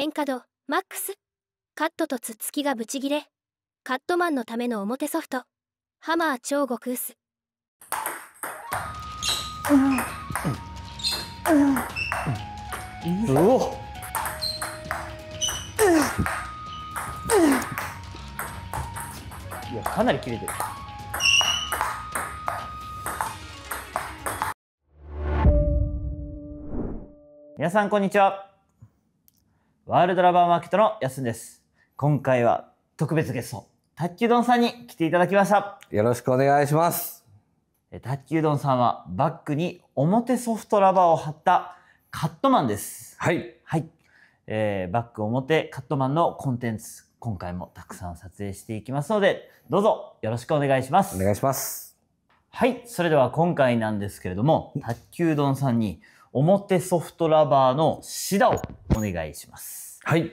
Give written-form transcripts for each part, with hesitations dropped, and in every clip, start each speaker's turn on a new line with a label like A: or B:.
A: 変化度マックス。カットとつっつきがブチギレ。カットマンのための表ソフト。ハマー超極薄。
B: うお。
C: いや、かなり切れてる。皆さんこんにちは。ワールドラバーマーケットのやすんです。今回は特別ゲスト、卓球丼さんに来ていただきました。
B: よろしくお願いします。
C: 卓球丼さんはバッグに表ソフトラバーを貼ったカットマンです。
B: はい。
C: はい。バッグ表カットマンのコンテンツ、今回もたくさん撮影していきますので、どうぞよろしくお願いします。
B: お願いします。
C: はい。それでは今回なんですけれども、卓球丼さんに表ソフトラバーのシダをお願いします。
B: はい。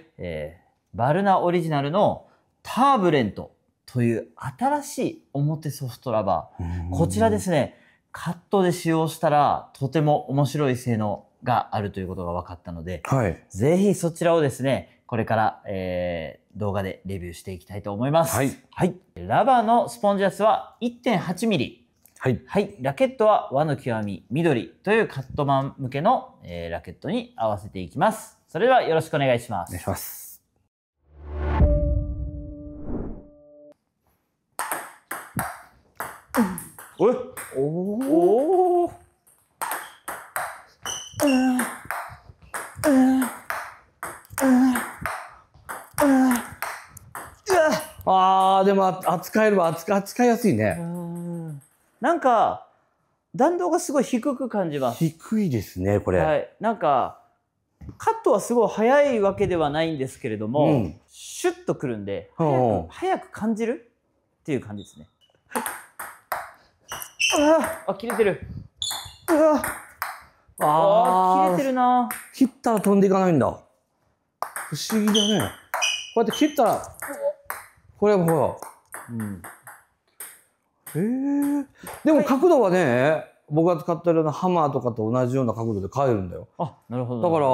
C: バルナオリジナルのターブレントという新しい表ソフトラバー。こちらですね、カットで使用したらとても面白い性能があるということが分かったので、
B: はい。
C: ぜひそちらをですね、これから、動画でレビューしていきたいと思います。
B: はい。
C: はい。ラバーのスポンジ圧は 1.8 ミリ。
B: はい。
C: はい。ラケットは和の極み緑というカットマン向けの、ラケットに合わせていきます。それではよろしくお願いします。
B: お願いします。
C: おお。
B: ああ、でも扱えるわ。扱いやすいね。
C: なんか弾道がすごい低く感じます。
B: 低いですね、これ。
C: はい。なんかカットはすごい速いわけではないんですけれども、シュッとくるんで早く感じるっていう感じですね。あ、切れてる。切れてるな。
B: 切ったら飛んでいかないんだ。不思議だね。こうやって切ったら、これほら。でも角度はね、僕が使ってるようなハマーとかと同じような角度で変えるんだよ。
C: あ、なるほど。
B: だから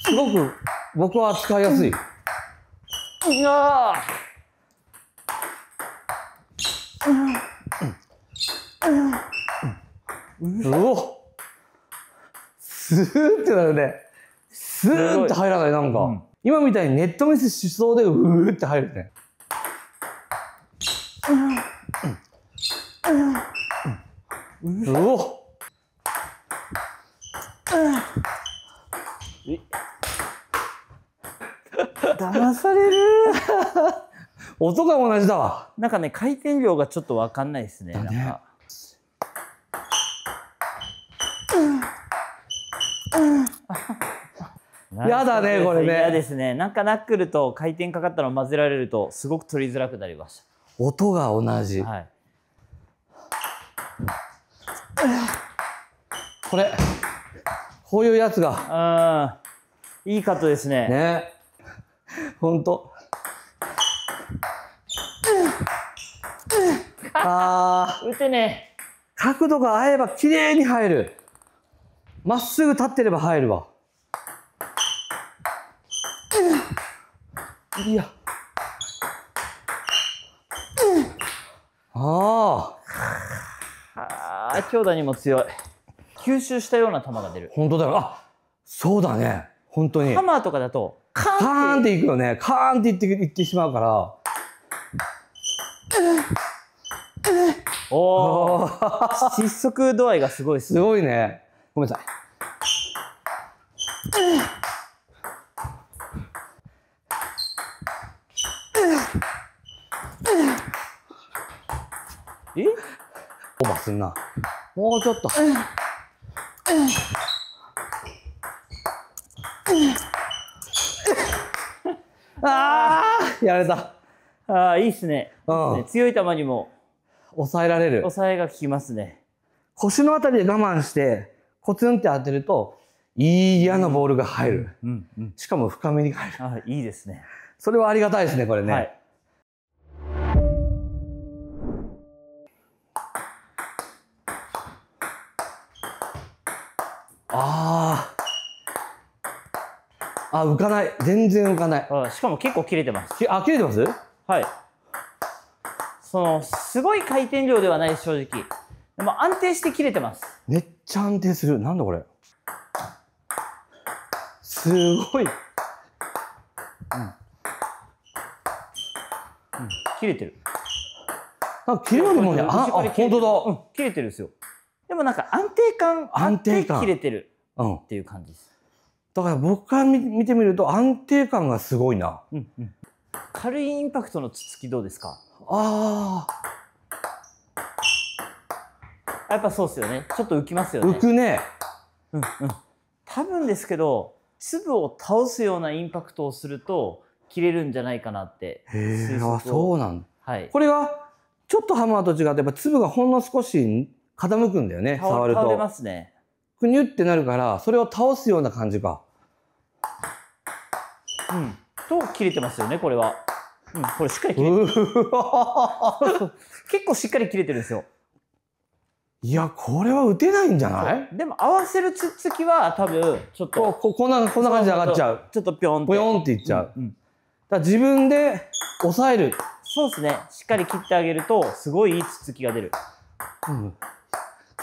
B: すごく僕は扱いやすい。スーってなるね。スーって入らない、なんか。今みたいにネットミスしそうでうーって入るね。
C: 騙される。
B: 音が同じだわ。
C: なんかね、回転量がちょっとわかんないですね。なんか。
B: やだね、これね。
C: 嫌ですね。なんかナックルと回転かかったのを混ぜられるとすごく取りづらくなりました。
B: 音が同じ。
C: はい。
B: こういうやつが。
C: いいカットですね。
B: ね。ほんと。
C: 打てね。
B: 角度が合えば綺麗に入る。まっすぐ立ってれば入るわ。いや。
C: 強打にも強い。吸収したような球が出る。
B: 本当だよ。あ、そうだね。本当に。
C: ハマーとかだと
B: カーンっていくよね。カーンっていってしまうから。
C: おお。失速度合いがすごいですね。
B: すごいね。ごめんなさい。オーバーすんな。もうちょっと。やられた。
C: いいっすね。強い球にも
B: 抑えられる。
C: 抑えが効きますね。
B: 腰のあたりで我慢してコツンって当てるといい嫌なボールが入る。しかも深めに入る。
C: いいですね。
B: それはありがたいですね、これね。はい。あ、浮かない。全然浮かない。
C: しかも結構切れてます。
B: あ、切れてます？
C: はい。すごい回転量ではないです、正直。でも安定して切れてます。
B: めっちゃ安定する。なんだこれ。すごい。
C: 切れてる。
B: なんか切れるもんね。あ、本当だ。
C: 切れてるんですよ。でもなんか安定感あって切れてるっていう感じです。
B: だから僕から見てみると安定感がすごいな。
C: 軽いインパクトのつつきどうですか？
B: あ
C: あ。やっぱそうですよね。ちょっと浮きますよね。
B: 浮くね。
C: 多分ですけど、粒を倒すようなインパクトをすると切れるんじゃないかなって。
B: へえ、あ、そうなんだ。
C: はい。
B: これがちょっとハマーと違ってやっぱ粒がほんの少し傾くんだよね。触ると。
C: 倒れますね。
B: くにゅってなるからそれを倒すような感じか。
C: と切れてますよね、これは。これしっかり切れてる。結構しっかり切れてるんですよ。
B: いや、これは打てないんじゃない？
C: でも合わせるつっつきは多分ちょっと
B: こんな感じで上がっちゃう。
C: ちょっとピョンって
B: ポヨンっていっちゃう。だから自分で抑える。
C: そうですね。しっかり切ってあげるとすごいいいつっつきが出る。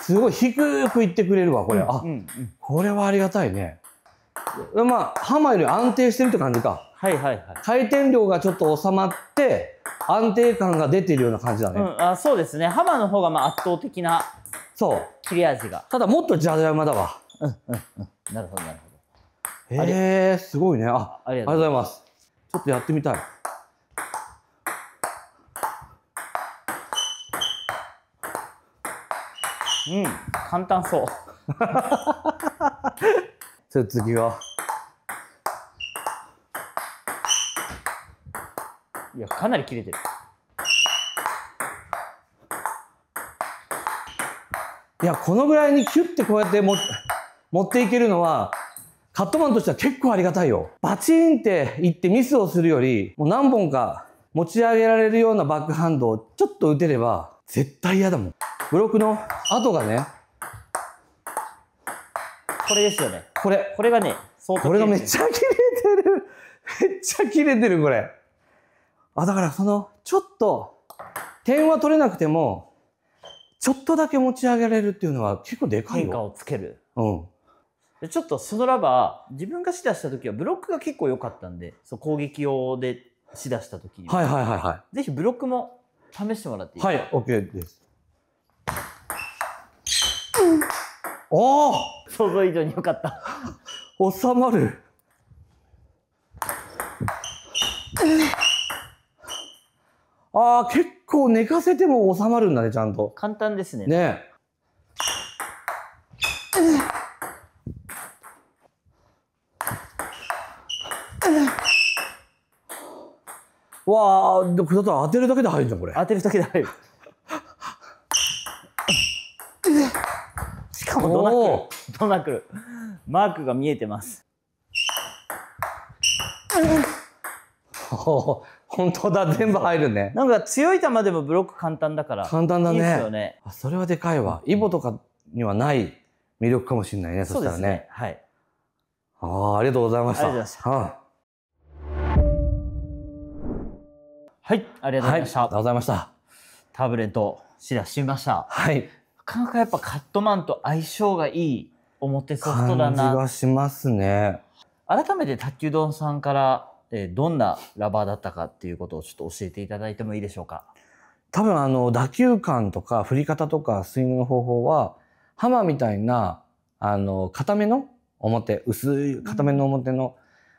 B: すごい低くいってくれるわこれ。これはありがたいね。まあハマーより安定してるって感じか。回転量がちょっと収まって安定感が出ているような感じだね。
C: そうですね。ハマーの方が圧倒的な切れ味が。
B: ただもっとジャジャ馬だわ。
C: なるほどなるほ
B: ど。へえ、すごいね。ありがとうございます。ちょっとやってみたい。
C: 簡単そう。
B: つっつきが。
C: いや、かなり切れてる。
B: いや、このぐらいにキュッてこうやって持っていけるのはカットマンとしては結構ありがたいよ。バチンっていってミスをするよりもう何本か持ち上げられるようなバックハンドをちょっと打てれば絶対嫌だもん。ブロックの跡がね、
C: これですよね。
B: これ
C: がね、
B: これがめっちゃ切れてる。めっちゃ切れてるこれ。だからちょっと点は取れなくてもちょっとだけ持ち上げられるっていうのは結構でかいよ。
C: 変化をつける。でちょっとそのラバー、自分が試打した時はブロックが結構良かったんで、攻撃用で試打した時にぜひブロックも試してもらっていいですか？
B: はい、OK です。おお、
C: 想像以上に良かった。
B: 収まる。結構寝かせても収まるんだね、ちゃんと。
C: 簡単ですね。
B: ね。わあ、だって当てるだけで入るじゃん、これ。
C: 当てるだけで入る。しかもドナクル。マークが見えてます。
B: 本当だ、全部入るね。
C: なんか強い球でもブロック簡単だから。
B: 簡単だね。いい
C: ですよね。
B: それはでかいわ。イボとかにはない魅力かもしれないね。そしたらね。
C: はい。
B: ありがとうございました。
C: ありがとうございました。はい、ありがとうございました。
B: ありがとうございました。
C: ターブレント試打してみました。
B: はい。
C: なかなかやっぱカットマンと相性がいい表ソフトだな。
B: 感じがしますね。
C: 改めて卓球丼さんからどんなラバーだったかっていうことをちょっと教えていただいてもいいでしょうか。
B: 多分打球感とか振り方とかスイングの方法はハマーみたいな固めの表、薄い固めの表の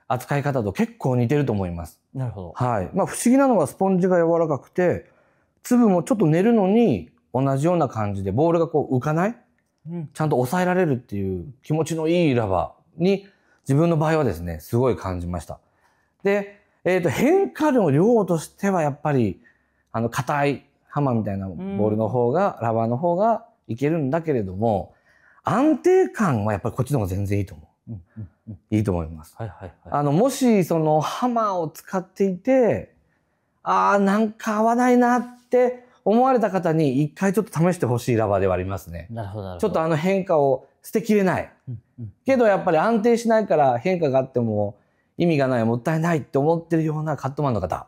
B: 扱い方と結構似てると思います。
C: なるほど。
B: はい。まあ不思議なのがスポンジが柔らかくて粒もちょっと寝るのに同じような感じでボールがこう浮かない、ちゃんと抑えられるっていう気持ちのいいラバーに自分の場合はですねすごい感じました。で、変化の量としてはやっぱり硬いハマーみたいなボールの方が、ラバーの方がいけるんだけれども安定感はやっぱりこっちの方が全然いいと思う。いいと思います。もしそのハマーを使っていてなんか合わないなって思われた方に一回ちょっと試してほしいラバーではありますね。
C: なるほど。
B: ちょっと変化を捨てきれない。けどやっぱり安定しないから変化があっても意味がない、もったいないって思ってるようなカットマンの方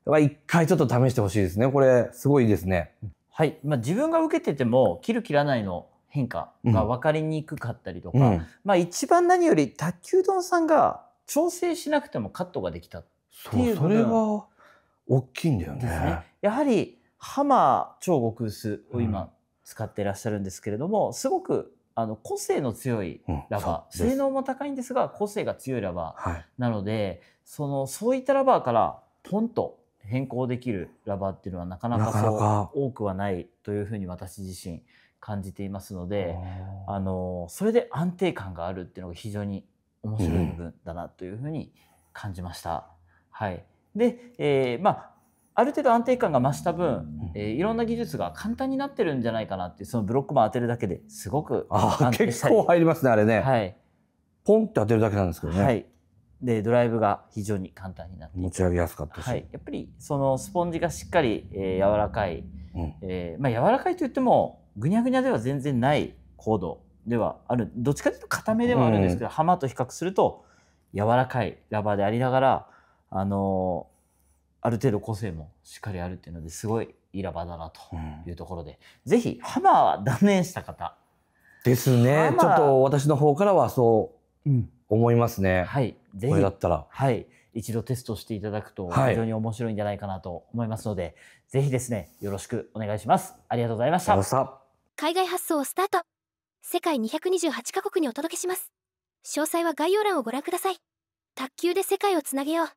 B: は一回ちょっと試してほしいですね。これすごいですね。
C: はい。自分が受けてても切る切らないの変化が分かりにくかったりとか、一番何より卓球丼さんが調整しなくてもカットができたっていう
B: それが大きいんだよね。
C: やはりハマー超極薄を今使っていらっしゃるんですけれども、すごく個性の強いラバー、性能も高いんですが個性が強いラバーなので、そういったラバーからポンと変更できるラバーっていうのはなかなかそう多くはないというふうに私自身感じていますので、それで安定感があるっていうのが非常に面白い部分だなというふうに感じました。はい。で、ある程度安定感が増した分、いろんな技術が簡単になってるんじゃないかなっていう、そのブロックも当てるだけですごく安定したり。
B: 結構入りますね、あれね。
C: はい。
B: ポンって当てるだけなんですけどね。
C: はい。で、ドライブが非常に簡単になっていて、
B: 持ち上げやすかったし。
C: はい。やっぱりそのスポンジがしっかり、柔らかい、柔らかいといってもぐにゃぐにゃでは全然ないコードではある。どっちかというと硬めではあるんですけど、ハマと比較すると柔らかいラバーでありながら、ある程度個性もしっかりあるっていうのですごいいいラバーだなというところで、ぜひハマーは断念した方
B: ですね。ちょっと私の方からはそう思いますね。
C: はい。ぜひ、
B: これだったら。
C: はい。一度テストしていただくと非常に面白いんじゃないかなと思いますので、ぜひですね、よろしくお願いします。ありがとうございました。
A: 海外発送をスタート。世界228カ国にお届けします。詳細は概要欄をご覧ください。卓球で世界をつなげよう。